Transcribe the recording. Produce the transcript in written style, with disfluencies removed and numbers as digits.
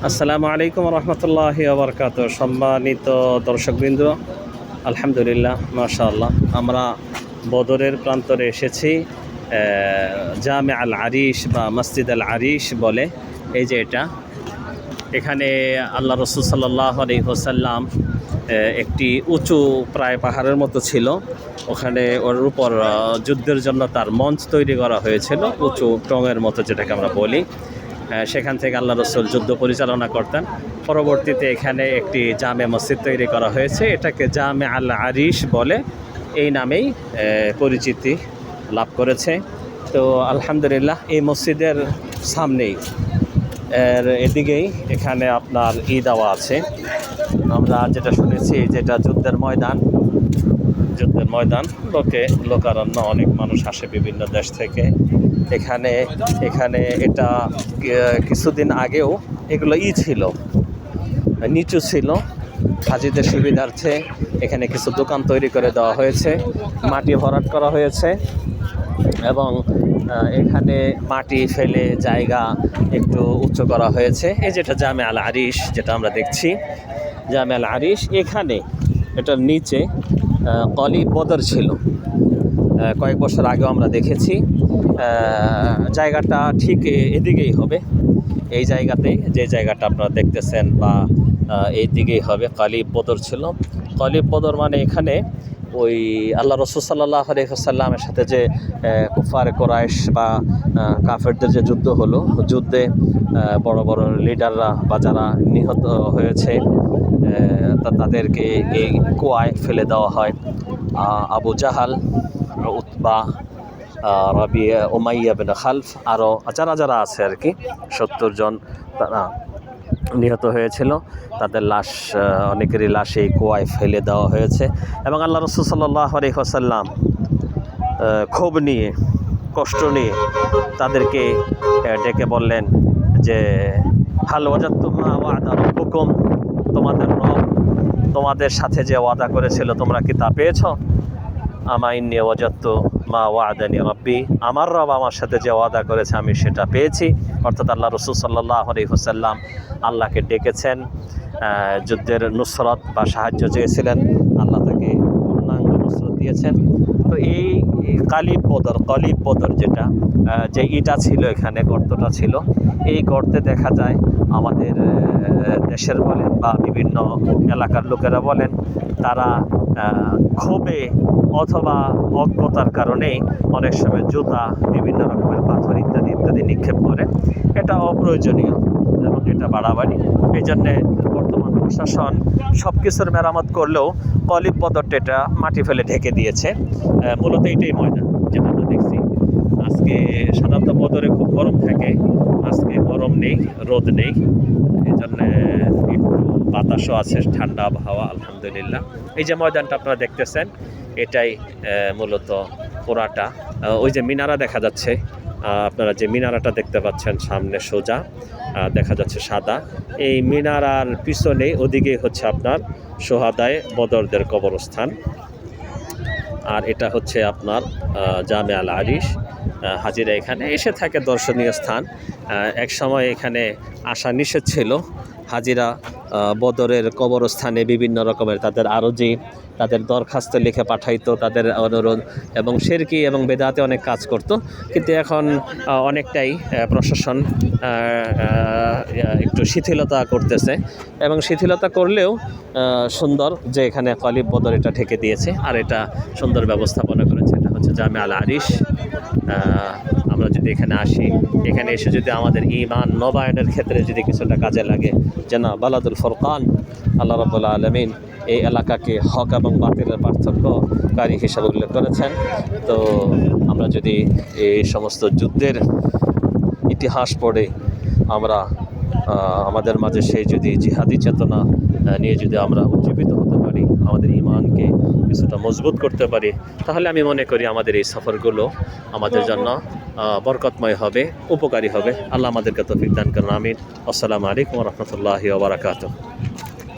আসসালামু আলাইকুম রহমতুল্লাহি ওবরকাত। সম্মানিত দর্শকবৃন্দ, আলহামদুলিল্লাহ, মাশাআল্লাহ, আমরা বদরের প্রান্তরে এসেছি। জামে আল আরিশ বা মসজিদ আল আরিশ বলে এই যে এটা, এখানে আল্লাহ রসুল সাল্লাল্লাহু আলাইহি ওয়াসাল্লাম একটি উঁচু প্রায় পাহাড়ের মতো ছিল, ওখানে ওর উপর যুদ্ধের জন্য তার মঞ্চ তৈরি করা হয়েছিল, উঁচু টঙের মতো যেটাকে আমরা বলি। সেখান থেকে আল্লাহ রসুল যুদ্ধ পরিচালনা করতেন। পরবর্তীতে এখানে একটি জামে মসজিদ তৈরি করা হয়েছে, এটাকে জামে আল আরিশ বলে, এই নামেই পরিচিতি লাভ করেছে। তো আলহামদুলিল্লাহ, এই মসজিদের সামনেই এদিকেই এখানে আপনার ঈদগাহ আছে। আমরা যেটা শুনেছি যেটা যুদ্ধের ময়দান, লোকারণ্য, অনেক মানুষ আসে বিভিন্ন দেশ থেকে এখানে। এটা কিছুদিন আগেও এগুলো ছিল, নিচু ছিল। হাজিদের সুবিধার্থে এখানে কিছু দোকান তৈরি করে দেওয়া হয়েছে, মাটি ভরাট করা হয়েছে এবং এখানে মাটি ফেলে জায়গা একটু উঁচু করা হয়েছে। এই যেটা জামে আল আরিশ যেটা আমরা দেখছি, জামে আল আরিশ, এখানে এটার নিচে কলি বদর ছিল। কয়েক বছর আগেও আমরা দেখেছি। জায়গাটা ঠিক এদিকেই হবে, এই জায়গাতেই, যে জায়গাটা আপনারা দেখতেছেন বা এই দিকেই হবে। কালিব বদর ছিল। কালিব বদর মানে এখানে ওই আল্লাহ রসুল সাল্লাল্লাহু আলাইহি ওয়াসাল্লামের সাথে যে কুফারে কোরাইশ বা কাফেরদের যে যুদ্ধ হলো, যুদ্ধে বড় বড় লিডাররা বা যারা নিহত হয়েছে তাদেরকে এই কুয়ায় ফেলে দেওয়া হয়। আবু জাহাল, উতবা, রাবিয়া, উমাইয়া বিন খালফ, আরও যারা আছে আর কি, 70 জন তারা নিহত হয়েছিল। তাদের লাশ, অনেকেরই লাশ এই কুয়ায় ফেলে দেওয়া হয়েছে। এবং আল্লাহ রসুল সাল্লাল্লাহু আলাইহি ওয়াসাল্লাম ক্ষোভ নিয়ে, কষ্ট নিয়ে তাদেরকে ডেকে বললেন যে হাল ওয়াজাদতুম মা ওয়া'দা রাব্বুকুম, তোমাদের রব তোমাদের সাথে যে ওয়াদা করেছিল তোমরা কি তা পেয়েছ? আমা ইন্নী ওয়াজাদতু মা ওয়া'দানি রাব্বি, আমার রব আমার সাথে যে ওয়াদা করেছে আমি সেটা পেয়েছি। অর্থাৎ আল্লাহ রসুল সাল্লাল্লাহু আলাইহি ওয়াসাল্লাম আল্লাহকে ডেকেছেন, যুদ্ধের নুসরত বা সাহায্য চেয়েছিলেন, আল্লাহ তাকে পূর্ণাঙ্গ নুসরত দিয়েছেন। তো এই কালিব বদর যেটা, যে ইটা ছিল, এখানে গর্তটা ছিল, এই গর্তে দেখা যায় আমাদের দেশের বলেন বা বিভিন্ন এলাকার লোকেরা বলেন, তারা ক্ষোভে অথবা অজ্ঞতার কারণে অনেক সময় জুতা, বিভিন্ন রকমের পাথর ইত্যাদি নিক্ষেপ করে। এটা অপ্রয়োজনীয় এবং এটা বাড়াবাড়ি। এই জন্যে বর্তমান প্রশাসন সব কিছুর মেরামত করলেও কলিব বদরটা এটা মাটি ফেলে ঢেকে দিয়েছে। মূলত এইটাই ময়দান যেটা আমরা দেখছি। আজকে সাধারণত বদরে খুব গরম থাকে, আজকে গরম নেই, রোদ নেই, এই জন্যে একটু বাতাসও আছে, ঠান্ডা আবহাওয়া, আলহামদুলিল্লাহ। এই যে ময়দানটা আপনারা দেখতেছেন, এটাই মূলত পুরাটা। ওই যে মিনারা দেখা যাচ্ছে, আপনারা যে মিনারাটা দেখতে পাচ্ছেন সামনে সোজা দেখা যাচ্ছে সাদা, এই মিনারার পিছনে ওদিকে হচ্ছে আপনার সোহাদায়ে বদরদের কবরস্থান। আর এটা হচ্ছে আপনার জামে আল আরিশ। হাজিরা এখানে এসে থাকে, দর্শনীয় স্থান। এক সময় এখানে আসা নিষেধ ছিল। হাজিরা বদরের কবরস্থানে বিভিন্ন রকমের তাদের আরজি, তাদের দরখাস্ত লিখে পাঠাইতো, তাদের অনুরোধ, এবং শিরকি এবং বেদাতে অনেক কাজ করত। কিন্তু এখন অনেকটাই প্রশাসন একটু শিথিলতা করতেছে, এবং শিথিলতা করলেও সুন্দর যে এখানে কালিব বদর এটা ঢেকে দিয়েছে আর এটা সুন্দর ব্যবস্থাপনা করেছে। এটা হচ্ছে জামে আল আরিশ। আমরা যদি এখানে আসি, এখানে এসে যদি আমাদের ঈমান নবায়নের ক্ষেত্রে যদি কিছুটা কাজে লাগে, যেন বালাদুল ফুরকান, আল্লাহ রাব্বুল আলামিন এই এলাকাকে হক এবং বাতিলের পার্থক্যকারী হিসাবে উল্লেখ করেছেন। তো আমরা যদি এই সমস্ত যুদ্ধের ইতিহাস পড়ে আমরা আমাদের মাঝে সেই যদি জিহাদি চেতনা নিয়ে যদি আমরা উজ্জীবিত হতে পারি, আমাদের ঈমানকে কিছুটা মজবুত করতে পারি, তাহলে আমি মনে করি আমাদের এই সফরগুলো আমাদের জন্য বরকতময় হবে, উপকারী হবে। আল্লাহ আমাদেরকে তৌফিক দান করুন, আমিন। আসসালামু আলাইকুম ওয়া রাহমাতুল্লাহি ওয়া বারাকাতুহু।